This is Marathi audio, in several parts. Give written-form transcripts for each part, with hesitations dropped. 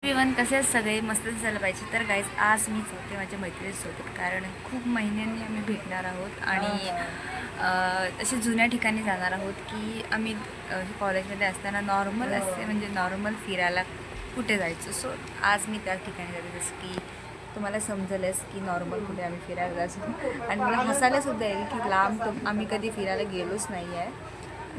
इवन कसे सगळे मस्त झालं पाहिजे. तर गाईज आज मीच होते माझ्या मैत्रिणीसोबत, कारण खूप महिन्यांनी आम्ही भेटणार आहोत आणि असे जुन्या ठिकाणी जाणार आहोत की आम्ही कॉलेजमध्ये असताना नॉर्मल असते, म्हणजे नॉर्मल फिरायला कुठे जायचं. सो आज मी त्या ठिकाणी जाते, जसं की तुम्हाला समजेलच की नॉर्मल कुठे आम्ही फिरायला जायचो. आणि मला हसायलासुद्धा येईल की लांब आम्ही कधी फिरायला गेलोच नाही आहे,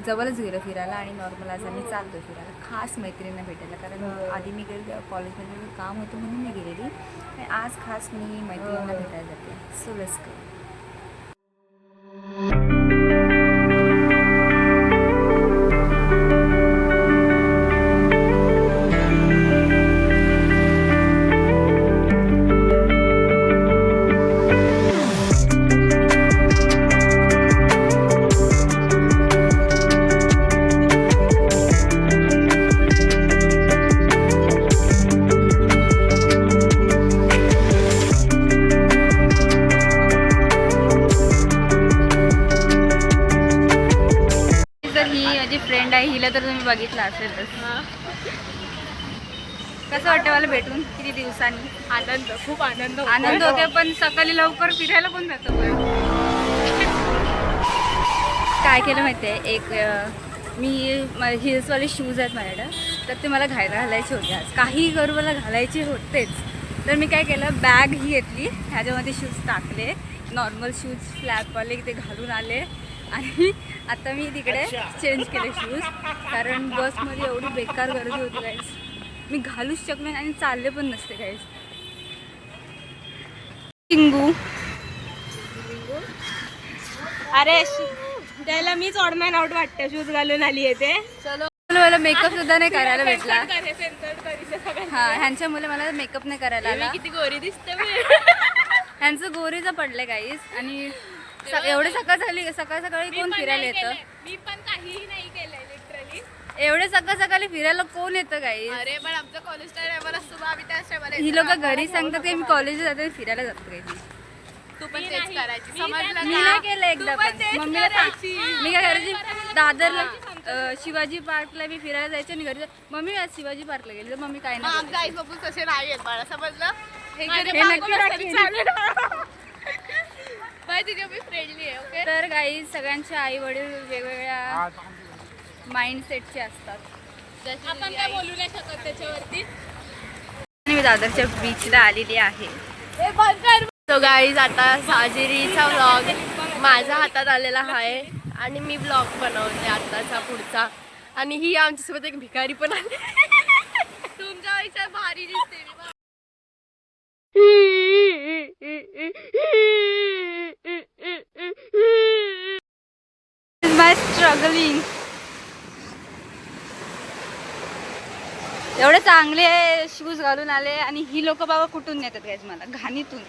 जवळच गेलो फिरायला. आणि नॉर्मल आज आम्ही चालतो फिरायला खास मैत्रिणींना भेटायला, कारण आधी मी गेली तेव्हा कॉलेजमध्ये काम होतं म्हणून मी गेलेली, आणि आज खास मी मैत्रिणींना भेटायला जाते. So let's go. फ्रेंड आहे, हिला तर तुम्ही बघितलं असेलच. कसं वाटतं मला भेटून किती दिवसांनी? आनंद, खूप आनंद होते, पण सकाळी लवकर फिरायला पण जातो. काय केलं माहिती आहे, एक मी हिल्सवाले शूज आहेत माझ्याकडं, तर ते मला घालायचे होते. आज काही करू मला घालायचे होतेच, तर मी काय केलं, बॅग ही घेतली, ह्याच्यामध्ये शूज टाकले, नॉर्मल शूज फ्लॅपवाले ते घालून आले. आणि आता मी तिकडे चेंज केले शूज, कारण बसमध्ये एवढी बेकार गर्दी होती गाईज, मी घालूच शकले आणि चालले पण नसते गाईज. टिंगू अरे त्याला मीच ऑडमॅन आउट वाटतं, शूज घालून आली आहे ते. चलो, मला मेकअप सुद्धा नाही करायला भेटला. हा, ह्यांच्या मुले मला मेकअप नाही करायला आला. किती गोरी दिसते ह्यांचं गोरीचं पडले गाईज. आणि एवढे सकाळी कोण फिरायला येतं? मी पण काहीही नाही केलंय लिटरली. एवढे सकाळी फिरायला कोण येतं गाईज? अरे पण आमचं कॉलेज टाइम असतो, आम्ही त्याच टायमाला. ही लोक घरी सांगतात की मी कॉलेजला जाते, फिरायला जातो गाईज. तू पण तेच करायची, समजलं? मी नाही केलं एकदा पण. मम्मीला मी काय करायची, दादरला शिवाजी पार्कला मी फिरायला जायचे आणि घरी मम्मी आज शिवाजी पार्कला गेली, तर मम्मी काय नाही. आमच्या आई बाबू तसे नाही आहेत बाळा, समजलं? हे नक्की मी फ्रेंडली आहे. ओके, तर गाईज सगळ्यांचे आई वडील वेगवेगळ्या माइंडसेटचे असतात. आपण काय बोलू नाही शकत त्याच्यावरती. मी दादरच्या बीचला आलेली आहे. सो गाईज, आता साजिरीचा व्लॉग माझ्या हातात आलेला आहे आणि मी व्लॉग बनवते आताचा पुढचा. आणि ही आमच्यासोबत एक भिकारी पण आली. तुमच्यापेक्षा भारी दिसते मी. माय स्ट्रगलिंग. एवढे चांगले शूज घालून आले आणि ही लोक बाबा कुठून नेतात गाईज मला? घाणीतून.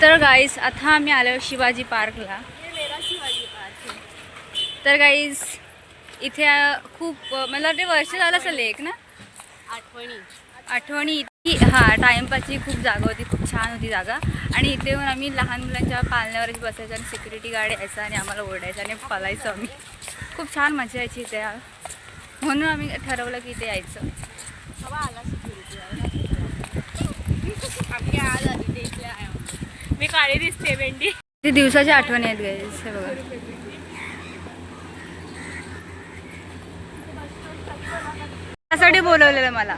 तर गाईज आता आम्ही आलो शिवाजी पार्कला. तर गाईज इथे खूप मला वाटते वर्ष झालं असेल एक ना, आठवणी. हा, टाइमपासची खूप जागा होती, खूप छान होती जागा. आणि इथे येऊन आम्ही लहान मुलांच्या पालण्यावरच बसायचं आणि सिक्युरिटी गार्ड यायचा आणि आम्हाला ओरडायचं आणि पळायचो आम्ही. खूप छान मजा यायची इथे, म्हणून आम्ही ठरवलं की इथे यायचं. मी काळी दिसते भेंडी. ते दिवसाच्या आठवणी आहेत गाईज. हे बघा, त्यासाठी बोलवलेलं मला.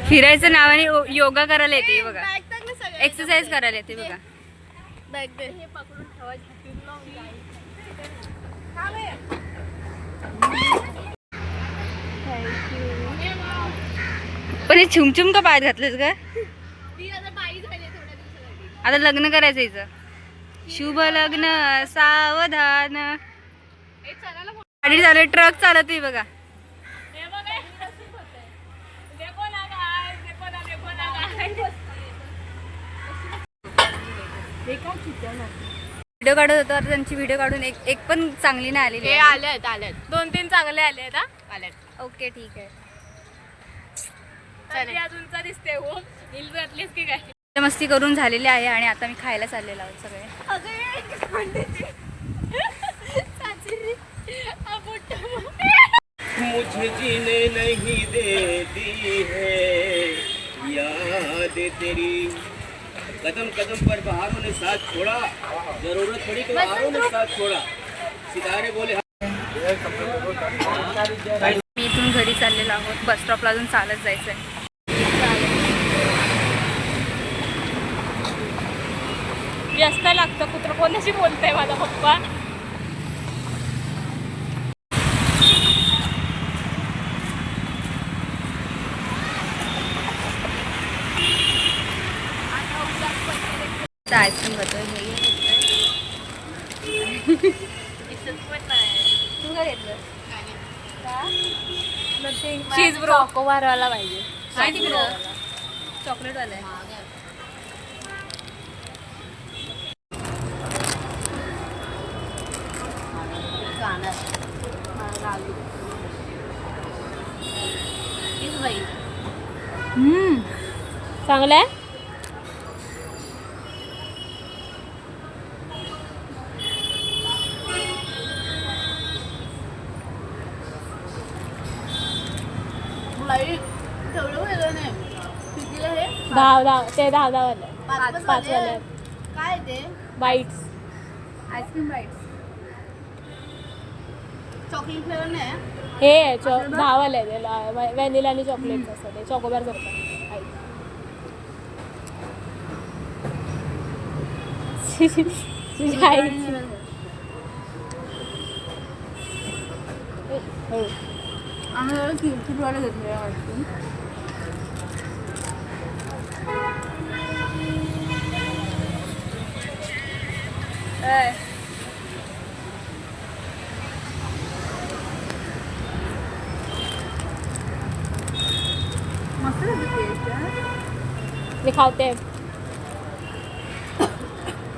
फिरायचं नावाने योगा करायला येते बघा, एक्सरसाइज करायला येते बघा. पण हे छुमछुम का पायात घातलेस का? आता लग्न करायचं हिचं. शुभ लग्न सावधान. गाडी चालू, ट्रक चालत आहे बघा. व्हिडिओ काढत होतो, आता त्यांची व्हिडिओ काढून एक पण चांगली नाही आलेली. आले आहेत 2-3 चांगले आले आहेत. ओके ठीक आहे. अजूनचा दिसते हो हिल घातलीस की काय मस्ती करून झालेली आहे आणि आता मी खायला चाललेलो आहोत सगळे. मुझे जीने नहीं देती है याद तेरी कदम कदम पर बहारों ने साथ छोड़ा जरूरत पड़ी तो बहारों ने साथ छोड़ा सितारे बोले मी इथून घरी चाललेलो आहोत. बस स्टॉपला अजून चालत जायचं आहे. व्यस्त लागतं कुत्र कोणाशी बोलतंय माझा पप्पा. आईस्क्रीम घेतोय. तू काय घेतलं? चीज ब्रो चॉकोबारवाला पाहिजे. चॉकलेट वाला आहे. चांगलं आहे. दहा ते दहा वाले 5 वाले काय ते bites ice cream bites. Chocolate flavour नाही हे 10 वाले व्हॅनिला आणि चॉकलेट असतं ते चॉकोबार करतात. आम्ही किरकिटवाला घेतलेला आईस्क्रीम. मस्त टेस्ट आहे. मी खावते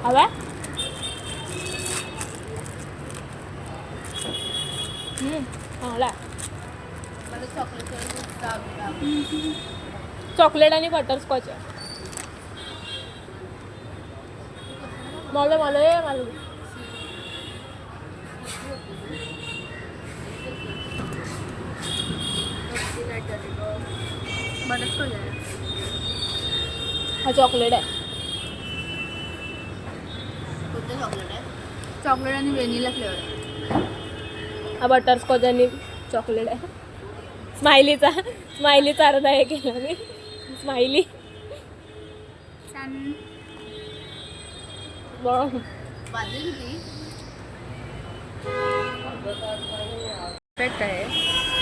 हवा चांगला मला चॉकलेट चॉकलेट आणि बटरस्कॉच आहे. मला बटरस्कॉच आहे. हा चॉकलेट आहे. कुठलं चॉकलेट आहे चॉकलेट आणि व्हॅनिला फ्लेवर आहे. हा बटरस्कॉच आणि चॉकलेट आहे. स्माइलीचा अर्धा हे केला मी. स्माइली छान. बाजरी किती परफेक्ट आहे.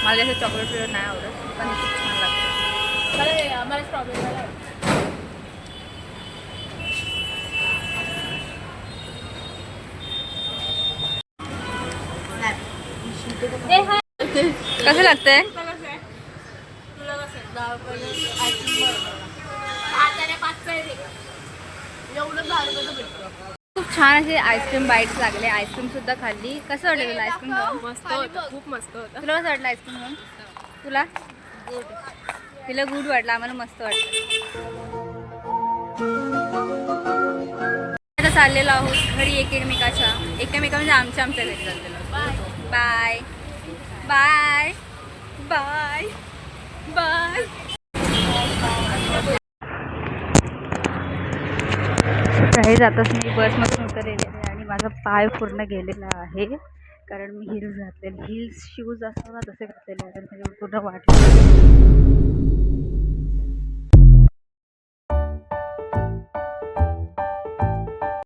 मला जास्त चॉकलेट फ्लेवर नाही आवडत पण हे खूप छान लागतं. आम्हाला स्ट्रॉबेरी कसं लागतंय? खूप छान असे आईस्क्रीम बाईट्स लागले. आईस्क्रीम सुद्धा खाल्ली. कसं वाटलं तुला आईस्क्रीम खाऊन? मस्त होतं. खूप मस्त होतं. तुला कसं वाटलं आईस्क्रीम खाऊन? तुला तिला गुड वाटलं. आम्हाला मस्त वाटलं. आता चाललेलो आहोत घरी एकमेकाच्या म्हणजे आमच्या घरी चाललेलो. Bye bye bye bye. काही जाताच मी बसमधून उतरलेले आहे आणि माझा पाय पूर्ण गेलेला आहे कारण मी हिल्स घातलेले. हिल्स शूज असतात ना तसे घातलेले आहे. पूर्ण वाटले.